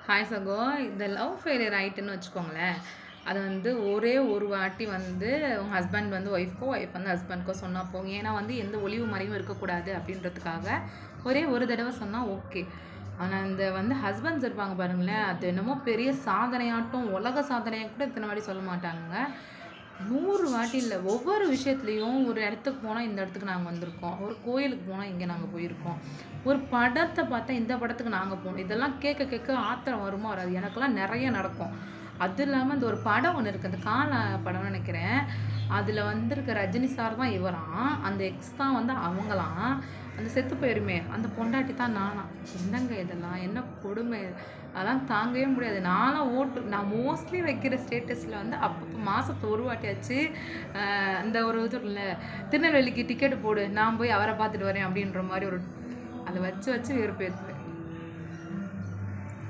Hi சகோ. இந்த love failure ஆயிட்டுன்னு வச்சுக்கோங்களேன். அது வந்து ஒரே ஒரு வாட்டி வந்து உங்கள் ஹஸ்பண்ட் வந்து ஒய்ஃப்க்கோ, ஒய்ஃப் வந்து ஹஸ்பண்ட்க்கோ சொன்னா போதும். ஏன்னா வந்து எந்த ஒளிவு மறைவும் இருக்கக்கூடாது அப்படின்றதுக்காக ஒரே ஒரு தடவை சொன்னா ஓகே. ஆனால் இந்த வந்து ஹஸ்பண்ட்ஸ் இருப்பாங்க பாருங்களேன், அது என்னமோ பெரிய சாதனையாட்டும், உலக சாதனையா கூட இத்தனை வாட்டி சொல்ல மாட்டாங்க. 100 வாட்டி இல்ல. ஒவ்வொரு விஷயத்துலயும் ஒரு இடத்துக்கு போனா, இந்த இடத்துக்கு நாங்க வந்திருக்கோம். ஒரு கோயிலுக்கு போனா, இங்க நாங்க போயிருக்கோம். ஒரு படத்த பார்த்தா, இந்த படத்துக்கு நாங்க போனோம். இதெல்லாம் கேட்க கேட்க ஆத்திரம் வருமா வராது. எனக்கெல்லாம் நெறைய நடக்கும். அது இல்லாம இந்த ஒரு படம் ஒண்ணு இருக்கு. அந்த காலா படம்னு நெனைக்கிறேன். அதுல வந்திருக்க ரஜினி சார் தான் இவராம். அந்த எக்ஸ் தான் வந்து அவங்களாம். அந்த செத்து போயிருமே, அந்த பொண்டாட்டி தான் நானாம். என்னங்க இதெல்லாம்? என்ன கொடுமை! அதெல்லாம் தாங்கவே முடியாது. நான் மோஸ்ட்லி வைக்கிற ஸ்டேட்டஸ்ல வந்து அப்பப்போ மாசத்துக்கு ஒரு வாட்டியாச்சு அந்த ஒரு இது இருக்குல்ல, திருநெல்வேலிக்கு டிக்கெட் போடு, நான் போய் அவரை பார்த்துட்டு வரேன் அப்படின்ற மாரி ஒரு அத வச்சு வெறுப்பேத்துவேன்.